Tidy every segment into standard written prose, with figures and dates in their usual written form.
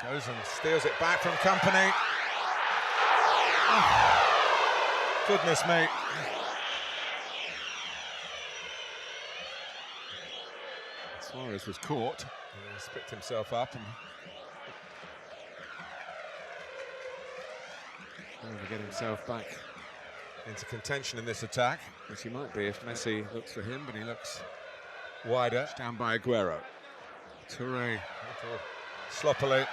Goes and steals it back from company. Oh, goodness me. Suarez was caught. He's picked himself up and trying to get himself back into contention in this attack, which he might be if Messi looks for him, but he looks wider. Down by Aguero. Touré, sloppily.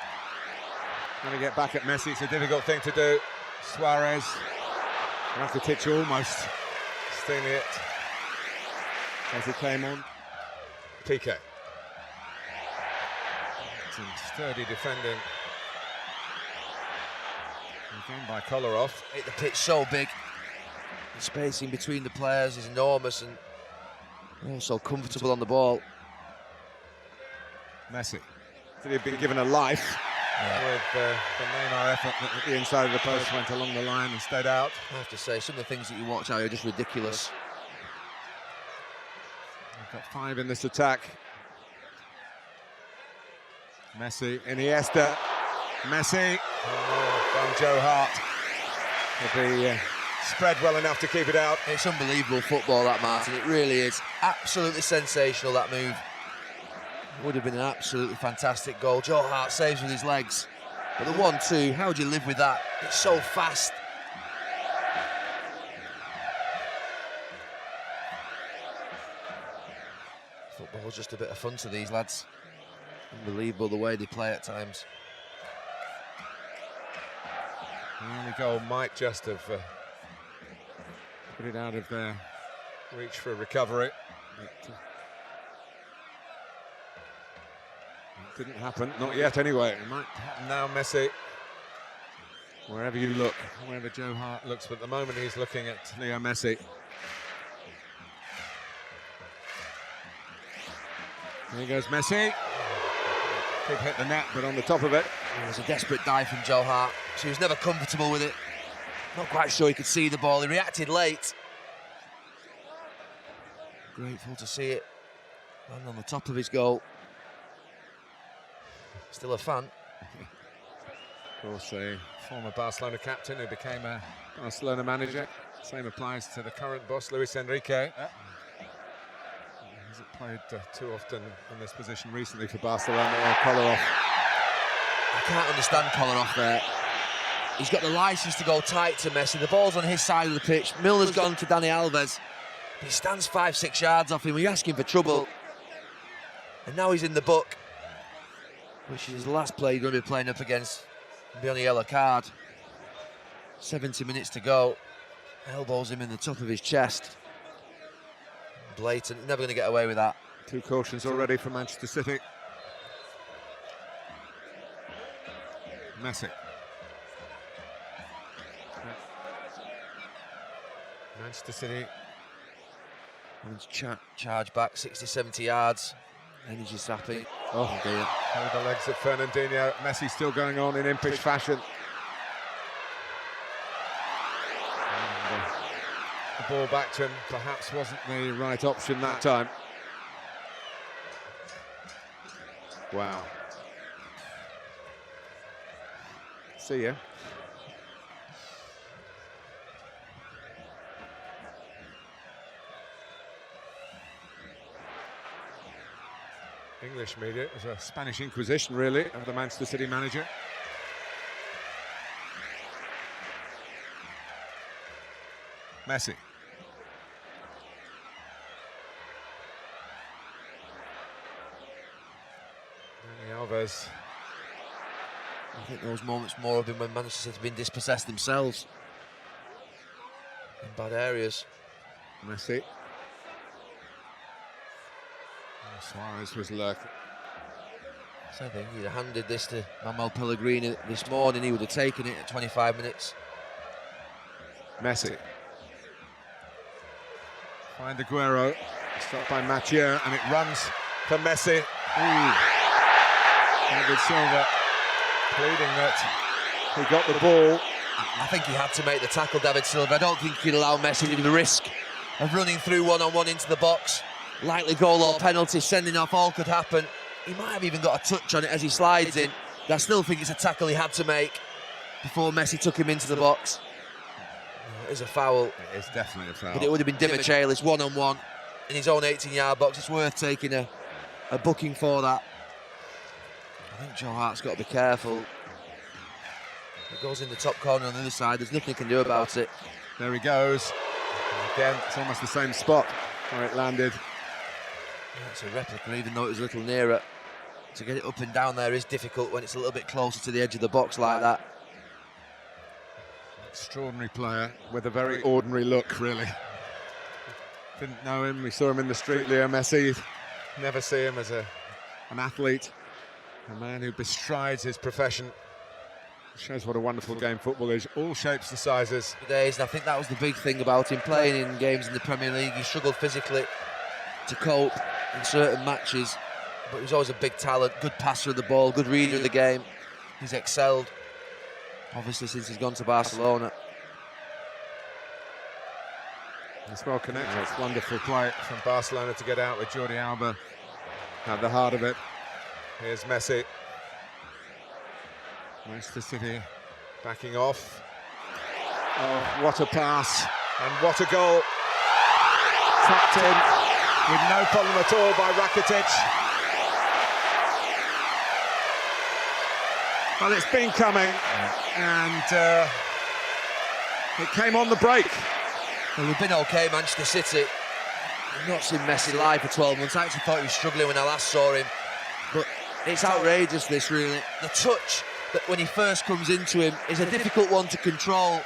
Trying to get back at Messi, it's a difficult thing to do. Suarez, Rakitic almost stealing it as he came on. Piqué. Some sturdy defending. Again by Kolarov. Hit the pitch so big. The spacing between the players is enormous and also comfortable on the ball. Messi. Did he have been given a life? Yeah. With the neymar effort that the inside of the post went along the line and stayed out. I have to say, some of the things that you watch are just ridiculous. We've got 5 in this attack. Messi, Iniesta, Messi. Oh, Joe Hart will be spread well enough to keep it out. It's unbelievable football, that, Martin. It really is. Absolutely sensational, that move. Would have been an absolutely fantastic goal. Joe Hart saves with his legs. But the 1-2, how would you live with that? It's so fast. Football's just a bit of fun to these lads. Unbelievable the way they play at times. The only goal might just have put it out of their reach for a recovery. It didn't happen, not yet anyway. It might happen now, Messi. Wherever you look, wherever Joe Hart looks, but at the moment he's looking at Leo Messi. There goes Messi. Big hit the net, but on the top of it. It was a desperate dive from Joe Hart. She was never comfortable with it. Not quite sure he could see the ball. He reacted late. Grateful to see it land on the top of his goal. Still a fan. Of course, a former Barcelona captain who became a Barcelona manager. Same applies to the current boss, Luis Enrique. Hasn't played too often in this position recently for Barcelona or Kolarov. I can't understand Kolarov there. He's got the licence to go tight to Messi. The ball's on his side of the pitch. Milner's gone to Dani Alves. He stands 5-6 yards off him. We ask him for trouble. And now he's in the book, which is his last play he's going to be playing up against and be on a yellow card. 70 minutes to go. Elbows him in the top of his chest. Blatant, never going to get away with that. 2 cautions already for Manchester City. Messi. Manchester City. Charge back 60-70 yards. Energy sapping. Oh dear. Over the legs of Fernandinho. Messi still going on in impish fashion. And, the ball back to him perhaps wasn't the right option that time. Wow. See ya. English media, it was a Spanish Inquisition really of the Manchester City manager. Messi. Dani Alves. I think those moments more have been when Manchester City have been dispossessed themselves in bad areas. Messi. Suarez was lurking. So I think he'd have handed this to Manuel Pellegrini this morning. He would have taken it at 25 minutes. Messi. Find Aguero. Stopped by Mathieu, and it runs for Messi. David Silva pleading that he got the ball. I think he had to make the tackle, David Silva. I don't think he'd allow Messi to do the risk of running through one-on-one into the box. Likely goal or penalty, sending off, all could happen. He might have even got a touch on it as he slides in. I still think it's a tackle he had to make before Messi took him into the box. It is a foul. It is definitely a foul. But it would have been Dimichelis one-on-one in his own 18-yard box. It's worth taking a booking for that. I think Joe Hart's got to be careful. It goes in the top corner on the other side. There's nothing he can do about it. There he goes. Again, it's almost the same spot where it landed. Yeah, it's a replica, even though it was a little nearer. To get it up and down there is difficult when it's a little bit closer to the edge of the box like that. Extraordinary player with a very ordinary look, really. Didn't know him, we saw him in the street, Leo Messi. Never see him as an athlete, a man who bestrides his profession. Shows what a wonderful game football is, all shapes and sizes. Days, and I think that was the big thing about him playing in games in the Premier League. He struggled physically to cope in certain matches, but he was always a big talent, good passer of the ball, good reader of the game. He's excelled, obviously, since he's gone to Barcelona. It's well connected. It's wonderful play from Barcelona to get out with Jordi Alba at the heart of it. Here's Messi. Manchester City backing off. Oh, what a pass and what a goal. Tucked in with no problem at all by Rakitic. Well, it's been coming and it came on the break. Well, we've been okay, Manchester City. I've not seen Messi live for 12 months. I actually thought he was struggling when I last saw him. But it's outrageous, this, really. The touch that when he first comes into him is a difficult one to control.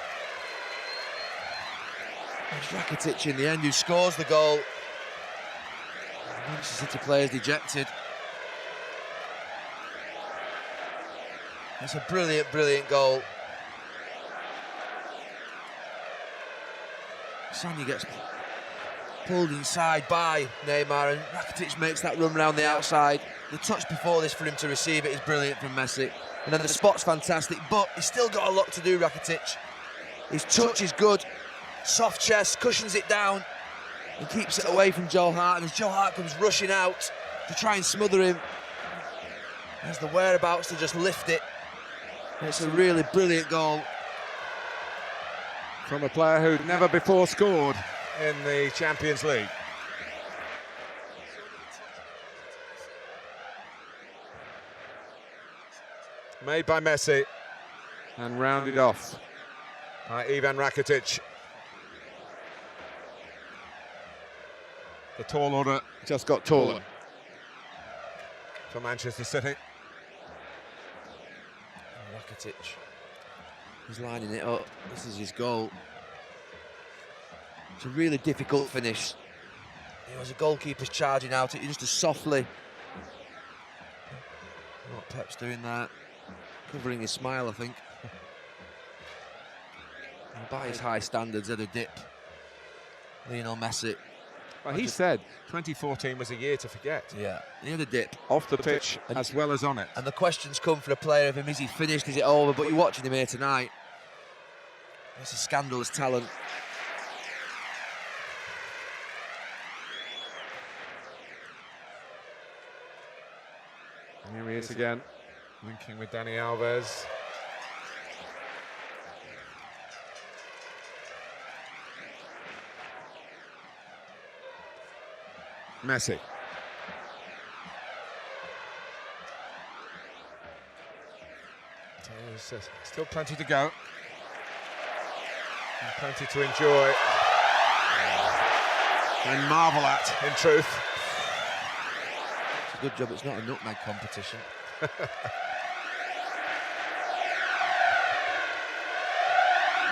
It's Rakitic in the end who scores the goal. Manchester City players dejected. It's a brilliant, brilliant goal. Sanya gets pulled inside by Neymar and Rakitic makes that run round the outside. The touch before this for him to receive it is brilliant from Messi. And then the spot's fantastic, but he's still got a lot to do, Rakitic. His touch is good, soft chest, cushions it down and keeps it away from Joe Hart. And as Joe Hart comes rushing out to try and smother him, has the whereabouts to just lift it. And it's a really brilliant goal. From a player who'd never before scored in the Champions League. Made by Messi and rounded off by Ivan Rakitic. The tall order just got taller for Manchester City. Rakitic, he's lining it up. This is his goal. It's a really difficult finish. You know, as a goalkeeper's charging out, it just as softly. What Pep's doing there, covering his smile, I think. And by his high standards, had a dip. Lionel Messi. Well, he said 2014 was a year to forget. Yeah, he had a dip. Off the pitch as well as on it. And the questions come for a player of him, is he finished, is it over? But you're watching him here tonight. It's a scandalous talent. Here he is again, linking with Dani Alves. Messi. So there's still plenty to go. And plenty to enjoy. And marvel at, in truth. It's a good job it's not a nutmeg competition.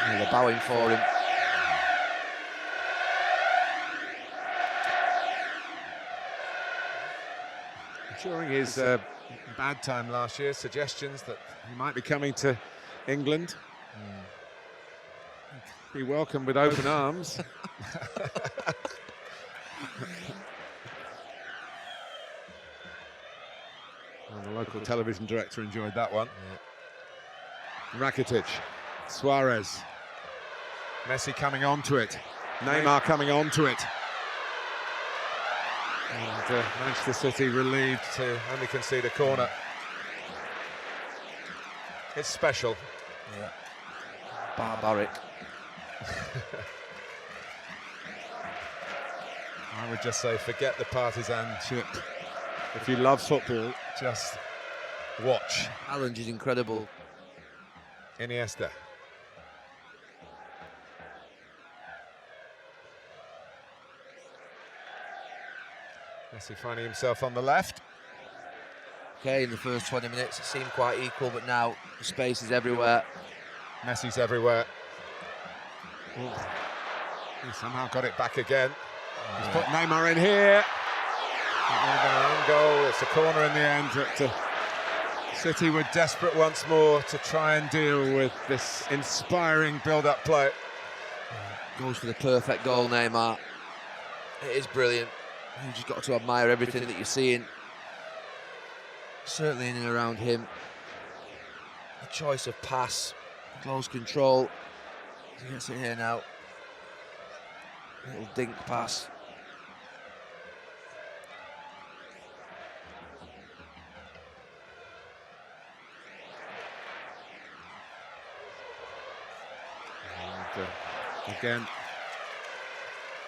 And they're bowing for him. During his bad time last year, suggestions that he might be coming to England. Be welcomed with open arms. And the local television director enjoyed that one. Yeah. Rakitic, Suarez, Messi coming onto it, Neymar coming onto it. And Manchester City relieved to only concede a corner. It's special. Yeah. Barbaric. I would just say, forget the partisanship. If you love football, just watch. Challenge is incredible. Iniesta. Messi finding himself on the left. Okay, in the first 20 minutes, it seemed quite equal, but now the space is everywhere. Messi's everywhere. Ooh. He somehow got it back again. He's put Neymar in here. It would have been an own goal. It's a corner in the end. But, City were desperate once more to try and deal with this inspiring build-up play. Goes for the perfect goal, Neymar. It is brilliant. You've just got to admire everything that you're seeing. Certainly in and around him. The choice of pass, close control. He gets it here now. Little dink pass. And, again,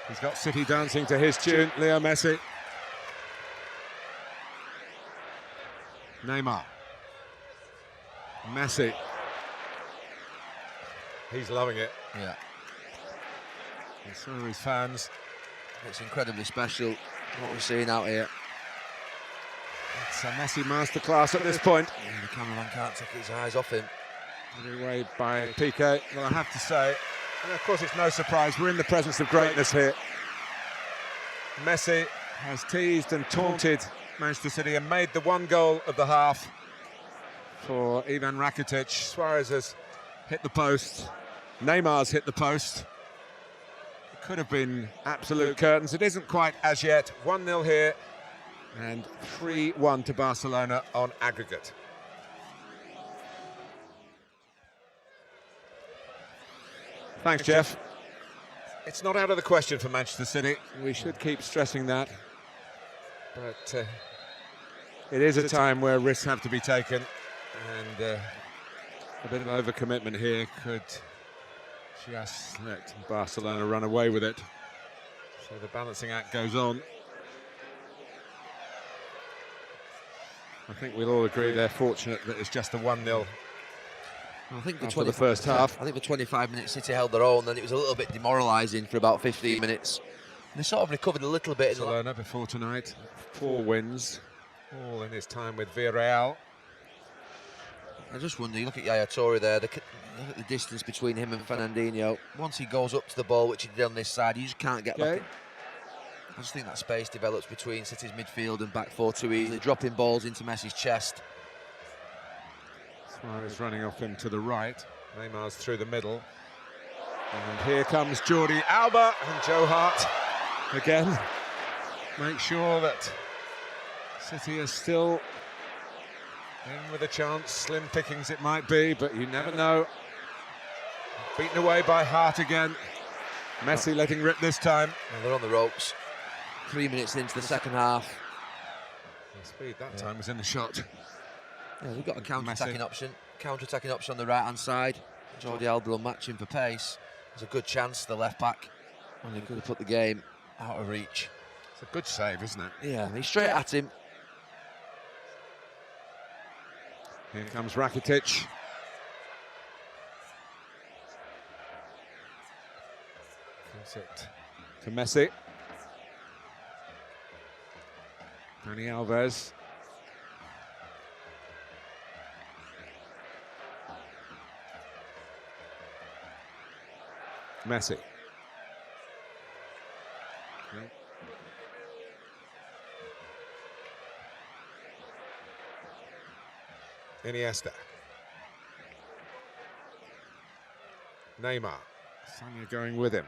he's got City dancing to his tune, Leo Messi. Neymar. Messi. He's loving it. Yeah. And so are his fans. It's incredibly special what we're seeing out here. It's a Messi masterclass at this point. Yeah, the cameraman can't take his eyes off him. Put away by Piqué. Well, I have to say, and of course it's no surprise, we're in the presence of greatness here. Messi has teased and taunted Manchester City and made the one goal of the half for Ivan Rakitic. Suarez has hit the post. Neymar's hit the post. It could have been absolute curtains. It isn't quite as yet. 1-0 here and 3-1 to Barcelona on aggregate. Thanks, Jeff. It's not out of the question for Manchester City. We should keep stressing that. But it is a time where risks have to be taken, and a bit of overcommitment here could just let Barcelona run away with it. So the balancing act goes on. I think we'll all agree they're fortunate that it's just a 1-0. I think after the first half. I think the 25 minutes City held their own, then it was a little bit demoralising for about 15 minutes. And they sort of recovered a little bit. Barcelona before tonight, 4 wins, all in his time with Villarreal. I just wonder, you look at Yaya Toure there, look at the distance between him and Fernandinho. Once he goes up to the ball, which he did on this side, you just can't get back. I just think that space develops between City's midfield and back four too easily, dropping balls into Messi's chest. Suarez running off him to the right. Neymar's through the middle. And here comes Jordi Alba, and Joe Hart again. Make sure that City is still in with a chance. Slim pickings it might be, but you never know. Beaten away by Hart again. Messi letting rip this time. And they're on the ropes. 3 minutes into the second half. The speed that time was in the shot. Yeah, they've got a counter-attacking option. Counter-attacking option on the right-hand side. Jordi Alba will match him for pace. There's a good chance, the left-back. And they could have put the game out of reach. It's a good save, isn't it? Yeah, he's straight at him. Here comes Rakitic. Gives it to Messi. Dani Alves. Messi. Iniesta. Neymar. Sanya going with him.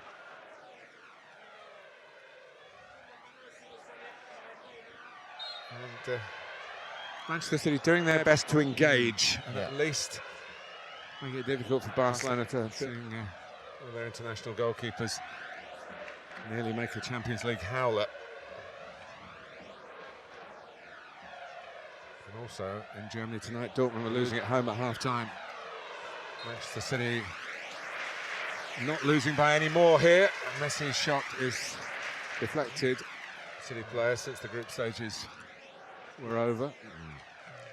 And Manchester City doing their best to engage and at least make it difficult for Barcelona to seeing one of their international goalkeepers nearly make a Champions League howler. And also in Germany tonight, Dortmund were losing at home at half-time. Manchester City not losing by any more here. Messi's shot is deflected. City player since the group stages were over.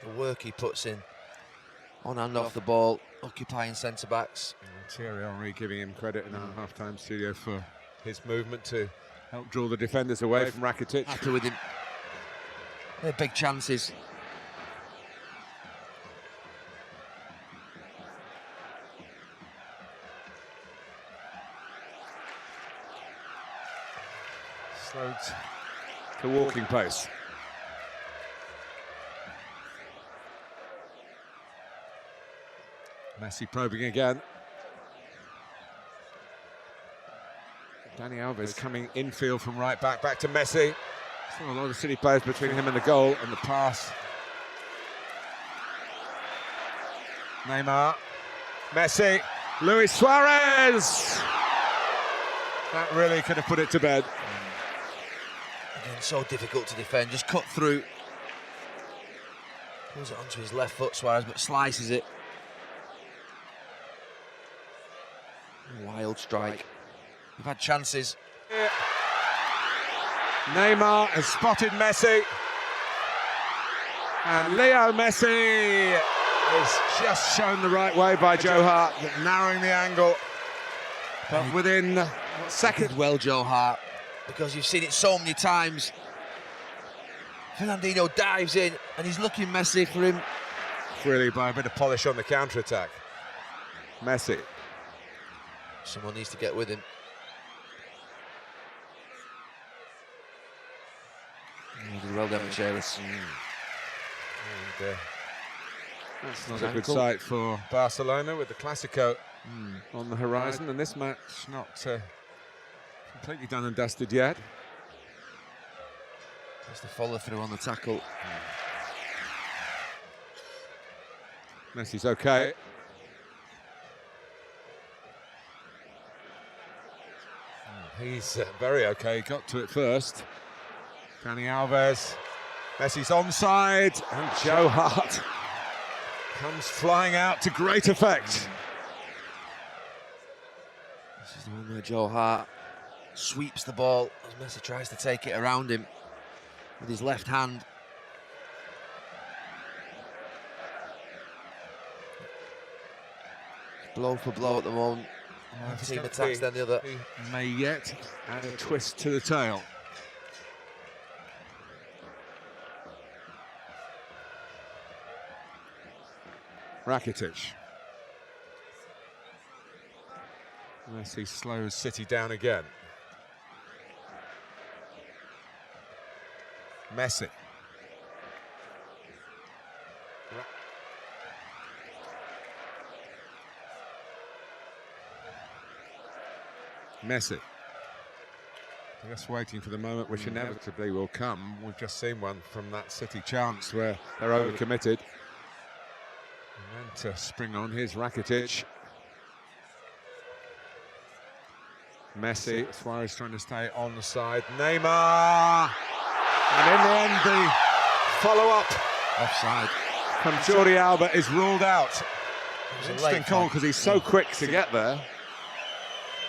The work he puts in on and off the ball, occupying centre-backs. Thierry Henry giving him credit in our half-time studio for his movement to help draw the defenders away from Rakitic. Happy with him. They're big chances. Slowed to walking pace. Messi probing again. Dani Alves coming infield from right back to Messi. Still a lot of City players between him and the goal, and the pass. Neymar, Messi, Luis Suarez. That really could have put it to bed. Again, so difficult to defend. Just cut through. Pulls it onto his left foot, Suarez, but slices it. Wild strike. We've had chances. Yeah. Neymar has spotted Messi. And Leo Messi is just shown the right way by Joe Hart, narrowing the angle. But within seconds. Well, Joe Hart, because you've seen it so many times. Ronaldinho dives in and he's looking Messi for him. Really by a bit of polish on the counter-attack. Messi. Someone needs to get with him. Well done, Michelis. That's not a good sight for Barcelona with the Clásico on the horizon, and this match not completely done and dusted yet. That's the follow-through on the tackle. Messi's okay. He's very okay, got to it first. Dani Alves, Messi's onside, and Joe Hart comes flying out to great effect. This is the one where Joe Hart sweeps the ball as Messi tries to take it around him with his left hand. Blow for blow at the moment. One team attacks, then the other. He may yet add a twist to the tail. Rakitic. Messi slows City down again. Messi. Messi. Just waiting for the moment which inevitably will come. We've just seen one from that City chance where they're overcommitted. And then to spring on, here's Rakitic. Messi, Suarez trying to stay on the side. Neymar! And in the end, the follow-up Offside. from Jordi Alba is ruled out. Interesting call because he's so quick to get there.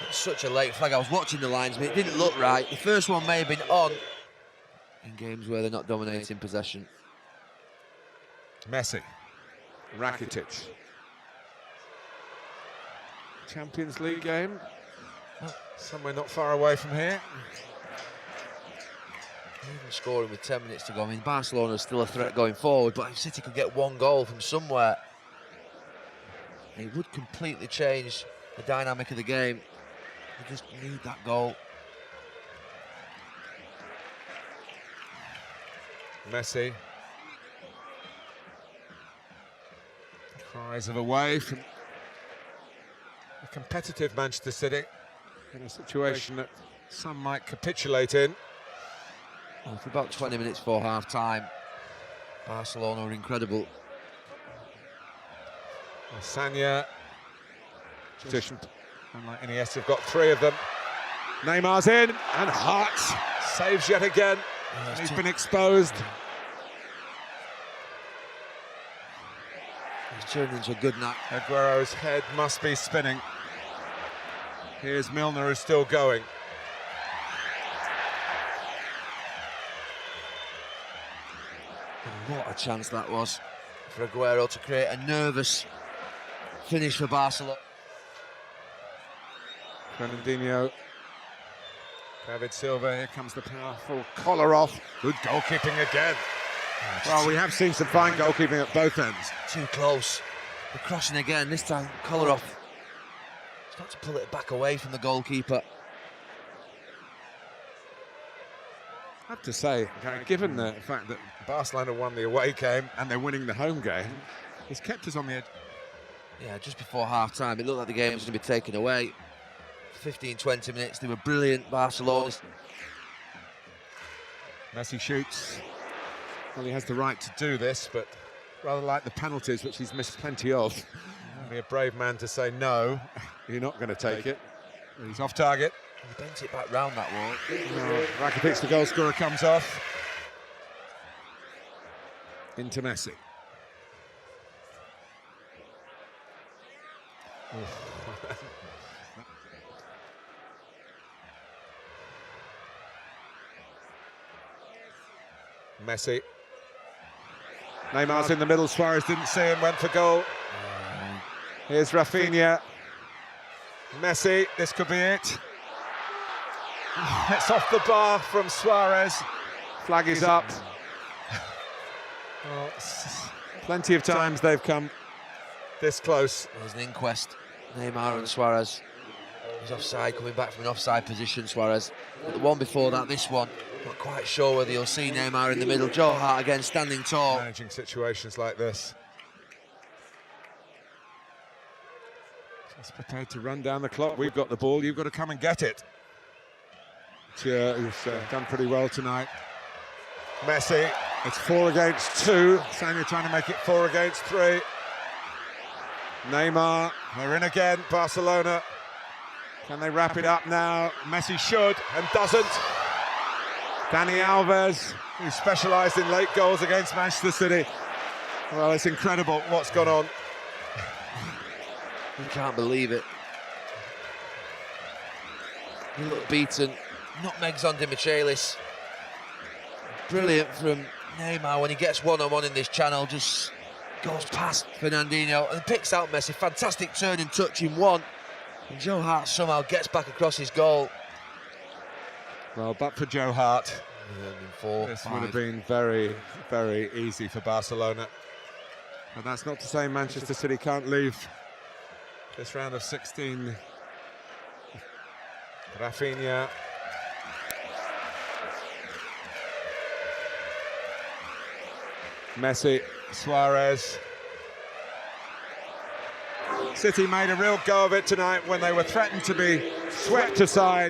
It's such a late flag. I was watching the linesman. It didn't look right. The first one may have been on in games where they're not dominating possession. Messi. Rakitic. Champions League game. Somewhere not far away from here. Even scoring with 10 minutes to go. I mean, Barcelona is still a threat going forward, but if City could get one goal from somewhere, it would completely change the dynamic of the game. They just need that goal. Messi. Cries of away from a competitive Manchester City in a situation that some might capitulate in. Well, for about 20 minutes before half-time, Barcelona are incredible. Sanya. Position. Unlike Iniesta, have got three of them. Neymar's in, and Hart saves yet again. Yeah, he's been exposed. He's turned into a good night. Aguero's head must be spinning. Here's Milner, who's still going. And what a chance that was for Aguero to create a nervous finish for Barcelona. Ronaldinho. David Silva, here comes the powerful collar off. Good goalkeeping again. Well, we have seen some fine goalkeeping at both ends. Too close. The crossing again, this time collar off. He's got to pull it back away from the goalkeeper. I have to say, given the fact that Barcelona won the away game and they're winning the home game, it's kept us on the edge. Yeah, just before half-time, it looked like the game was going to be taken away. 15-20 minutes, they were brilliant, Barcelona. Messi shoots. Well, he has the right to do this, but rather like the penalties, which he's missed plenty of. Be a brave man to say no, you're not going to take it. He's off target. He bent it back round that wall. Rakitic, the goal scorer, comes off. Into Messi. Messi. Neymar's in the middle, Suarez didn't see him, went for goal. Here's Rafinha. Messi, this could be it. It's off the bar from Suarez. Flag is up. Well, plenty of times they've come this close. There's an inquest. Neymar and Suarez. He's offside, coming back from an offside position, Suarez. But the one before that, this one, not quite sure whether you'll see Neymar in the middle. Joe Hart again, standing tall. Managing situations like this. Just prepared to run down the clock. We've got the ball, you've got to come and get it. Who's done pretty well tonight. Messi, it's 4 against 2. Sanya trying to make it 4 against 3. Neymar, they're in again, Barcelona. Can they wrap it up now? Messi should, and doesn't. Dani Alves, who specialised in late goals against Manchester City. Well, it's incredible what's gone on. You can't believe it. He looked beaten. Nutmegs on Dimichelis. Brilliant from Neymar when he gets one-on-one in this channel, just goes past Fernandinho and picks out Messi. Fantastic turn and touch in one. And Joe Hart somehow gets back across his goal. Well, but for Joe Hart, this would have been very, very easy for Barcelona. But that's not to say Manchester City can't leave this round of 16. Rafinha. Messi, Suarez. City made a real go of it tonight when they were threatened to be swept aside.